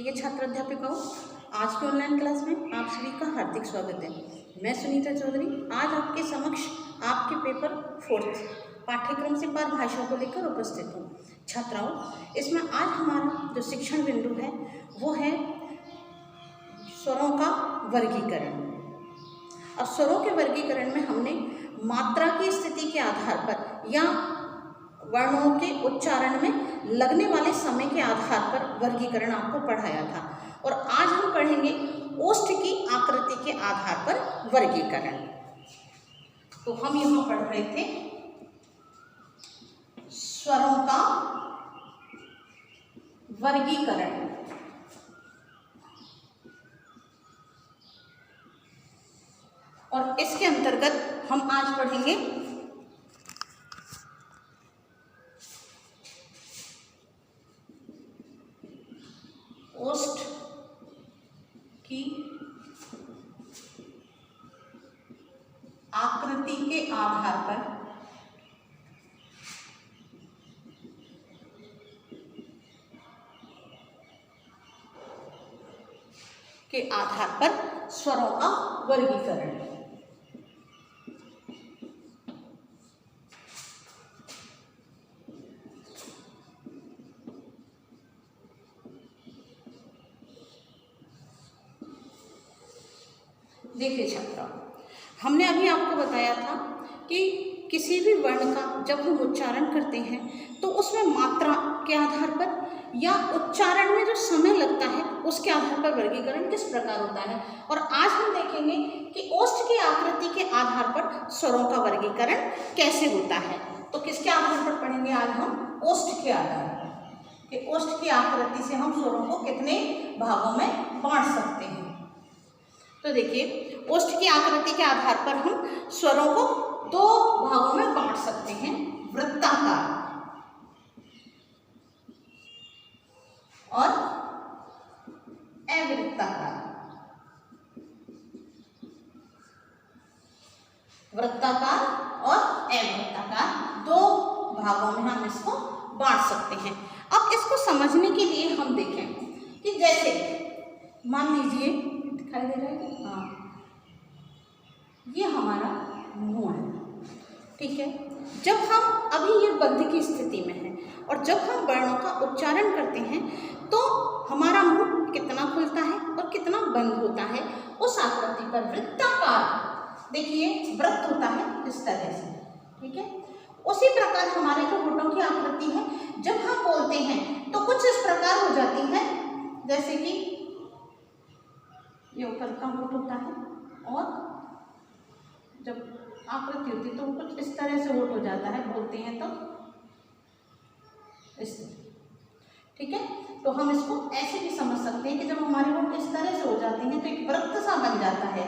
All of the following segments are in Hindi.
प्रिय छात्र अध्यापिकाओं, आज के ऑनलाइन क्लास में आप सभी का हार्दिक स्वागत है। मैं सुनीता चौधरी आज आपके समक्ष आपके पेपर 4 पाठ्यक्रम से परिभाषा को लेकर उपस्थित हूँ। छात्राओं, इसमें आज हमारा जो शिक्षण बिंदु है वो है स्वरों का वर्गीकरण। अब स्वरों के वर्गीकरण में हमने मात्रा की स्थिति के आधार पर या वर्णों के उच्चारण में लगने वाले समय के आधार पर वर्गीकरण आपको पढ़ाया था और आज हम पढ़ेंगे ओष्ठ की आकृति के आधार पर वर्गीकरण। तो हम यहाँ पढ़ रहे थे स्वरों का वर्गीकरण। और इसके अंतर्गत हम आज पढ़ेंगे ओष्ठ की आकृति के आधार पर स्वरों का वर्गीकरण। देखिए छात्रों, हमने अभी आपको बताया था कि किसी भी वर्ण का जब हम उच्चारण करते हैं तो उसमें मात्रा के आधार पर या उच्चारण में जो समय लगता है उसके आधार पर वर्गीकरण किस प्रकार होता है। और आज हम देखेंगे कि ओष्ठ की आकृति के आधार पर स्वरों का वर्गीकरण कैसे होता है। तो किसके आधार पर पढ़ेंगे आज हम? ओष्ठ के आधार पर कि ओष्ठ की आकृति से हम स्वरों को कितने भागों में बांट सकते हैं। तो देखिए, ओष्ठ की आकृति के आधार पर हम स्वरों को 2 भागों में बांट सकते हैं, वृत्ताकार और अवृत्ताकार। वृत्ताकार और अवृत्ताकार 2 भागों में हम इसको बांट सकते हैं। अब इसको समझने के लिए हम देखें कि जैसे मान लीजिए, दिखाई दे रहा है? हाँ, ये हमारा मुंह है, ठीक है। जब हम अभी ये बंद की स्थिति में है और जब हम वर्णों का उच्चारण करते हैं तो हमारा मुंह कितना खुलता है और कितना बंद होता है, उस आकृति पर वृत्ताकार देखिए वृत्त होता है इस तरह से, ठीक है। उसी प्रकार हमारे जो होठों की आकृति है, जब हम बोलते हैं तो कुछ इस प्रकार हो जाती है, जैसे कि ये ऊपर का होठ होता है और जब आकृति होती है तो कुछ इस तरह से होठ हो जाता है, बोलते हैं तो इस, ठीक है। तो हम इसको ऐसे भी समझ सकते हैं कि जब हमारे होठ इस तरह से हो जाते हैं तो एक वृत्त सा बन जाता है।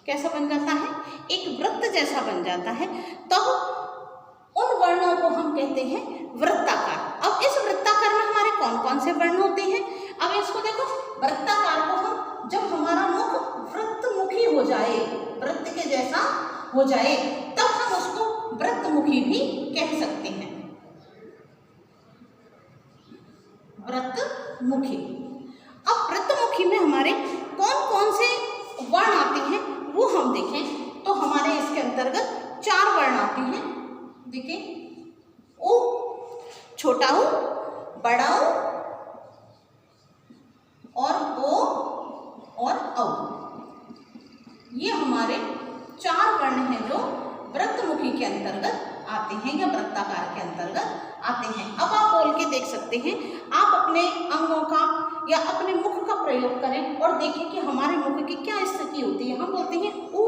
कैसा बन जाता है? एक वृत्त जैसा बन जाता है। तब उन वर्णों को हम कहते हैं वृत्ताकार। अब इस वृत्ताकार में हमारे कौन कौन से वर्ण होते हैं? अब इसको देखो, वृत्ताकार को हम जब हमारा मुख वृत्तमुखी हो जाए, वृत्त के जैसा हो जाए, तब हम उसको वृत्तमुखी भी कह सकते हैं, वृत्तमुखी। अब वृत्तमुखी में हमारे कौन कौन से वर्ण आते हैं वो हम देखें तो हमारे इसके अंतर्गत 4 वर्ण आते हैं। देखिए, उ, छोटा उ, बड़ा उ और ओ और औ। ये हमारे 4 वर्ण हैं जो वृत्तमुखी के अंतर्गत आते हैं या वृत्ताकार के अंतर्गत आते हैं। अब आप बोल के देख सकते हैं, आप अपने अंगों का या अपने मुख का प्रयोग करें और देखें कि हमारे मुख की क्या स्थिति होती है। हम बोलते हैं ऊ,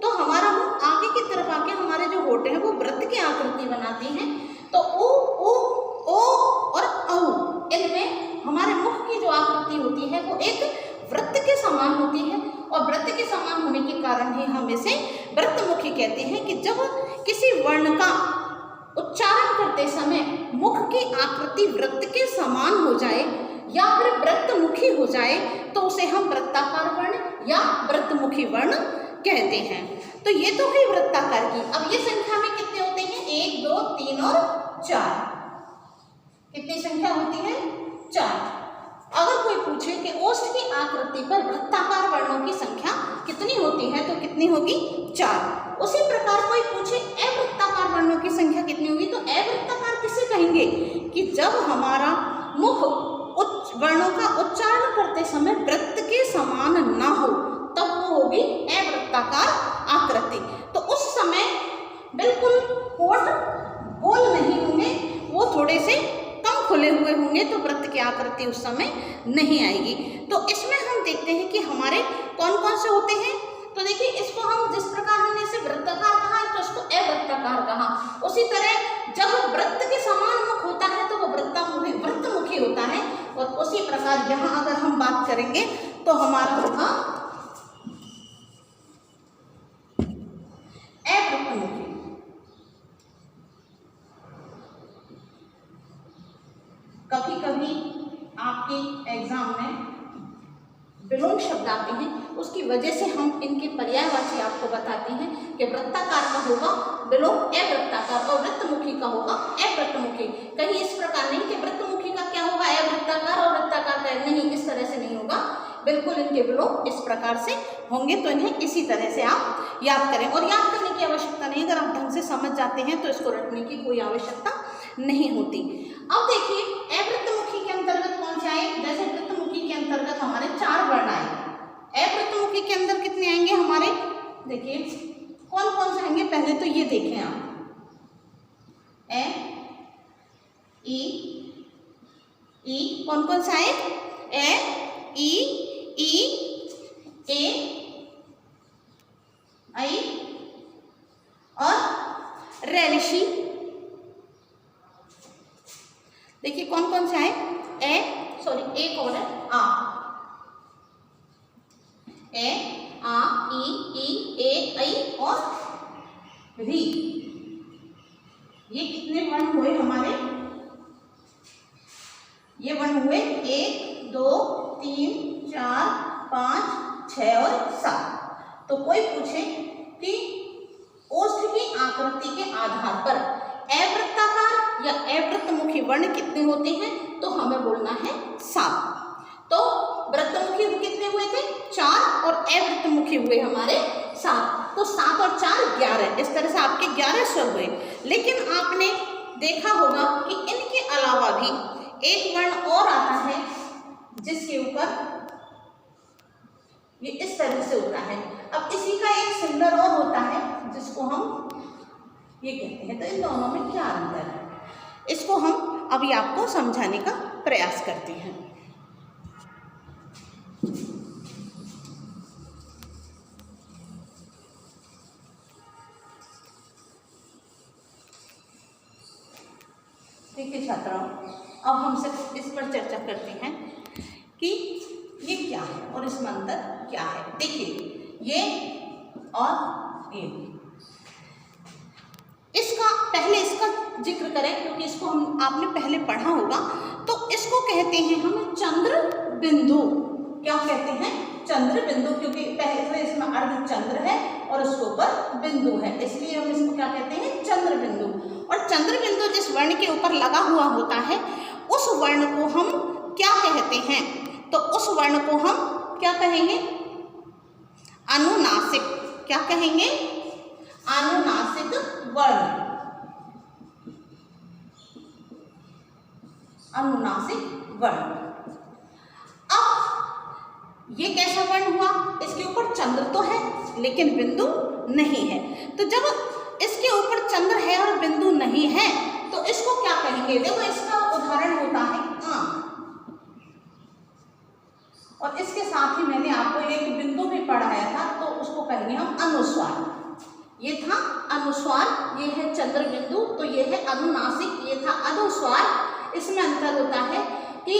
तो हमारा मुख आगे की तरफ आके हमारे जो होठ हैं वो वृत्त की आकृति बनाते हैं। तो ऊ, ऊ, ओ और औ, इनमें हमारे मुख की जो आकृति होती है वो एक वृत्त के समान होती है और वृत्त के समान होने के कारण ही हम इसे वृत्तमुखी कहते हैं कि जब किसी वर्ण का उच्चारण करते समय मुख की आकृति वृत्त के समान हो जाए या फिर वृत्तमुखी हो जाए तो उसे हम वृत्ताकार वर्ण या वृत्तमुखी वर्ण कहते हैं। तो ये तो हुई वृत्ताकार की। अब ये संख्या में कितने होते हैं? 1, 2, 3 और 4। कितनी संख्या होती है? 4। अगर कोई पूछे कि ओष्ठ की आकृति पर वृत्ताकार वर्णों की संख्या कितनी होती है तो कितनी होगी? 4। उसी प्रकार कोई पूछे अवृत्ताकार वर्णों की संख्या कितनी होगी तो अवृत्ताकार किसे कहेंगे कि जब हमारा मुख वर्णों का उच्चारण करते समय वृत्त के समान ना हो तब वो होगी अवृत्ताकार आकृति। तो उस समय बिल्कुल होठ गोल नहीं होंगे, वो थोड़े से कम खुले हुए होंगे तो वृत्त की आकृति उस समय नहीं आएगी। तो इसमें हम देखते हैं कि हमारे कौन कौन से होते हैं। तो देखिए इसको हम जिस प्रकार हमने इसे वृत्ताकार कहा है तो इसको अवृत्ताकार कहा। उसी तरह जब वृत्त के समान मुख होता है तो वो वृत्तमुखी होता है। और उसी प्रकार यहाँ अगर हम बात करेंगे तो हमारा होगा अवृत्तमुखी। कभी कभी आपके एग्जाम में विलोम शब्द आते हैं, उसकी वजह से हम इनके पर्यायवाची आपको बताते हैं कि वृत्ताकार का होगा विलोम अवृत्ताकार और वृत्तमुखी का होगा अवृत्तमुखी। कहीं इस प्रकार नहीं कि वृत्तमुखी का क्या होगा अवृत्ताकार और वृत्ताकार का नहीं, इस तरह से नहीं होगा। बिल्कुल इनके विलोम इस प्रकार से होंगे। तो इन्हें इसी तरह से आप याद करें और याद करने की आवश्यकता नहीं, अगर आप ढंग से समझ जाते हैं तो इसको रटने की कोई आवश्यकता नहीं होती। अब देखिए अवृत्तमुखी के अंतर्गत कौन से आए, जैसे वृत्तमुखी के अंतर्गत हमारे 4 वर्ण आए, अवृत्तमुखी के अंदर कितने आएंगे हमारे, देखिए कौन कौन से आएंगे। पहले तो ये देखें आप, ए ई कौन कौन से आए, ए ई ए आई और रेलिशी। देखिए कौन कौन से आए, एक और है आ, ए आ ई ए आई और री। ये कितने वर्ण हुए हमारे, ये वर्ण हुए 1 2 3 4 5 6 और 7। तो कोई पूछे कि ओष्ठ की आकृति के आधार पर अवृत्ताकार या अवृत्तमुखी वर्ण कितने होते हैं तो हमें बोलना है 7। तो वृत्तमुखी कितने हुए थे 4 और अवृत्तमुखी हुए हमारे 7। तो 7 और 4 11, इस तरह से आपके 11 स्वर हुए। लेकिन आपने देखा होगा कि इनके अलावा भी एक वर्ण और आता है जिसके ऊपर ये इस तरह से होता है। अब इसी का एक सिंबल और होता है जिसको हम ये कहते हैं। तो इन दोनों में क्या अंतर है, इसको हम अभी आपको समझाने का प्रयास करते हैं। देखिए छात्रों, अब हम सिर्फ इस पर चर्चा करते हैं कि ये क्या है और इसमें अंतर क्या है। देखिए ये और ये, इसका जिक्र करें क्योंकि इसको हम आपने पहले पढ़ा होगा। तो इसको कहते हैं हम चंद्र बिंदु। क्या कहते हैं, चंद्र बिंदु, क्योंकि पहले इसमें अर्ध चंद्र है और उसके ऊपर बिंदु है, इसलिए हम इसको क्या कहते हैं, चंद्र बिंदु। और चंद्र बिंदु जिस वर्ण के ऊपर लगा हुआ होता है उस वर्ण को हम क्या कहते हैं, तो उस वर्ण को हम क्या कहेंगे, अनुनासिक। क्या कहेंगे, अनुनासिक वर्ण, अनुनासिक वर्ण। अब ये कैसा वर्ण हुआ, इसके ऊपर चंद्र तो है लेकिन बिंदु नहीं है। तो जब इसके ऊपर चंद्र है और बिंदु नहीं है तो इसको क्या कहेंगे, देखो इसका उदाहरण होता है आंख, और इसके साथ ही मैंने आपको एक बिंदु भी पढ़ाया था तो उसको कहेंगे हम अनुस्वार। ये था अनुस्वार, ये है चंद्र बिंदु, तो ये है अनुनासिक, ये था अनुस्वार। इसमें अंतर होता है कि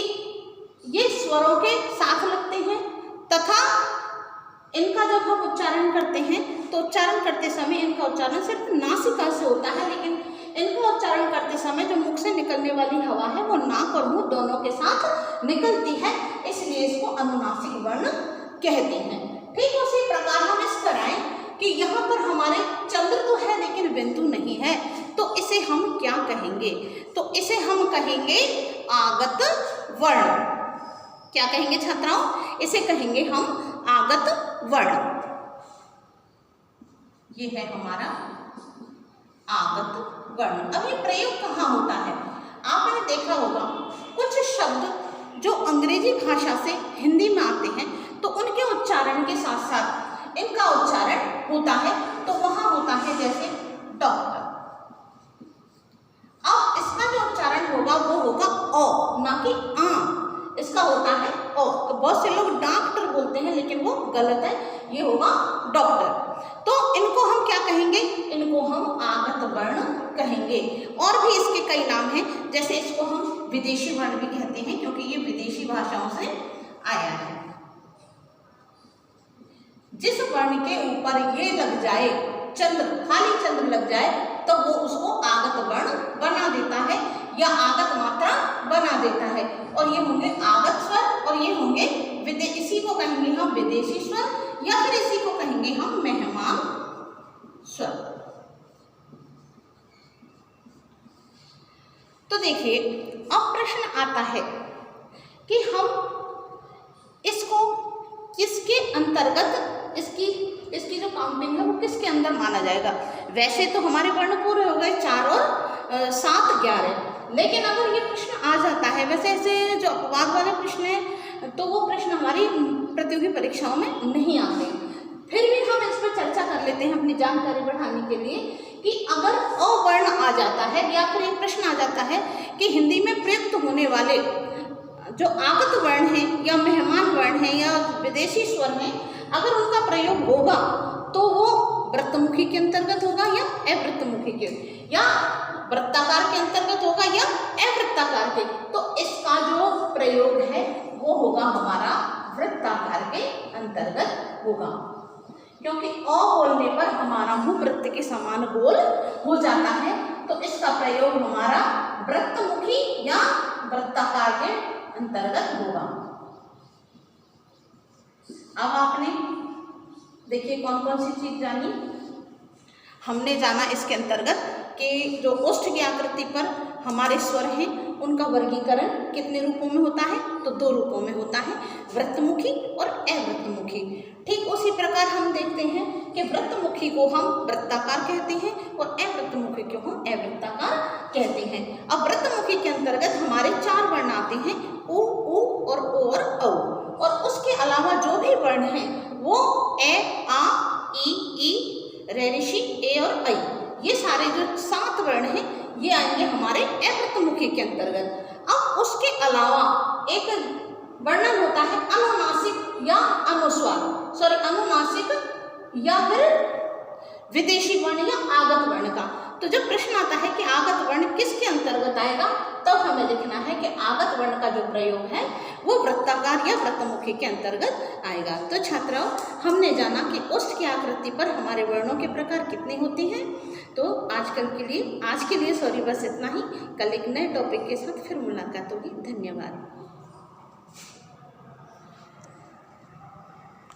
ये स्वरों के साथ लगते हैं तथा इनका जब हम उच्चारण करते हैं तो उच्चारण करते समय इनका उच्चारण सिर्फ नासिका से होता है, लेकिन इनका उच्चारण करते समय जो मुख से निकलने वाली हवा है वो नाक और मुंह दोनों के साथ निकलती है, इसलिए इसको अनुनासिक वर्ण कहते हैं। ठीक उसी प्रकार हम इस पर आए कि यहाँ पर हमारे चंद्र तो है लेकिन बिंदु नहीं है, तो इसे हम क्या कहेंगे, तो इसे हम कहेंगे आगत वर्ण। क्या कहेंगे छात्राओं? इसे कहेंगे हम आगत वर्ण। ये है हमारा आगत वर्ण। अब ये प्रयोग कहाँ होता है? आपने देखा होगा कुछ शब्द जो अंग्रेजी भाषा से हिंदी में आते हैं तो उनके उच्चारण के साथ साथ इनका उच्चारण होता है, तो वहां होता है जैसे डॉक्टर। अब इसका जो उच्चारण होगा वो होगा ओ, ना कि आ। इसका होता है ओ। तो बहुत से लोग डॉक्टर बोलते हैं लेकिन वो गलत है, ये होगा डॉक्टर। तो इनको हम क्या कहेंगे? इनको हम आगत वर्ण कहेंगे। और भी इसके कई नाम हैं, जैसे इसको हम विदेशी वर्ण भी कहते हैं क्योंकि ये विदेशी भाषाओं से आया है। जिस वर्ण के ऊपर ये लग जाए चंद्र, खाली चंद्र लग जाए, तो वो उसको आगत वर्ण बना देता है या आगत मात्रा बना देता है। और ये होंगे आगत स्वर और ये होंगे इसी को कहेंगे हम विदेशी स्वर या फिर इसी को कहेंगे हम मेहमान स्वर। तो देखिए अब प्रश्न आता है कि हम इसको किसके अंतर्गत, इसकी जो काउंटिंग है वो किसके अंदर माना जाएगा? वैसे तो हमारे वर्ण पूरे हो गए 4 और 7 11, लेकिन अगर ये प्रश्न आ जाता है, वैसे ऐसे जो अपवाद वाले प्रश्न है तो वो प्रश्न हमारी प्रतियोगी परीक्षाओं में नहीं आते, फिर भी हम इस पर चर्चा कर लेते हैं अपनी जानकारी बढ़ाने के लिए कि अगर अवर्ण आ जाता है या फिर एक प्रश्न आ जाता है कि हिंदी में प्रयुक्त होने वाले जो आगत वर्ण हैं या मेहमान वर्ण हैं या विदेशी स्वर हैं, अगर उनका प्रयोग होगा तो वो वृत्तमुखी के अंतर्गत होगा या अवृत्तमुखी के, या वृत्ताकार के अंतर्गत होगा या अवृत्ताकार के। तो इसका जो प्रयोग है वो होगा हमारा वृत्ताकार के अंतर्गत होगा, क्योंकि अ बोलने पर हमारा मुंह वृत्त के समान गोल हो जाता है, तो इसका प्रयोग हमारा वृत्तमुखी या वृत्ताकार के अंतर्गत होगा। अब आपने देखिए कौन कौन सी चीज जानी। हमने जाना इसके अंतर्गत कि जो ओष्ठ की आकृति पर हमारे स्वर हैं उनका वर्गीकरण कितने रूपों में होता है? तो 2 रूपों में होता है, वृत्तमुखी और अवृत्तमुखी। ठीक उसी प्रकार हम देखते हैं कि वृत्तमुखी को हम वृत्ताकार कहते हैं और अवृत्तमुखी को हम अवृत्ताकार कहते हैं। अब वृत्तमुखी के अंतर्गत हमारे 4 वर्ण आते हैं, उ, ऊ और ओ और औ, और उसके अलावा जो भी वर्ण हैं वो ए, आ, ई, ऋषि, ए और ऐ, ये सारे जो 7 वर्ण हैं ये आएंगे हमारे अवृत्तमुखी के अंतर्गत। अब उसके अलावा एक वर्णन होता है अनुनासिक या अनुस्वार, अनुनासिक या फिर विदेशी वर्ण या आगत वर्ण का। तो जब प्रश्न आता है कि आगत वर्ण किसके अंतर्गत आएगा, तब हमें लिखना है कि आगत वर्ण का जो प्रयोग है वो वृत्ताकार या वृत्तमुखी के अंतर्गत आएगा। तो छात्राओं हमने जाना कि ओष्ठ की आकृति पर हमारे वर्णों के प्रकार कितने होते हैं। तो आज के लिए बस इतना ही। कल एक नए टॉपिक के साथ फिर मुलाकात होगी। धन्यवाद।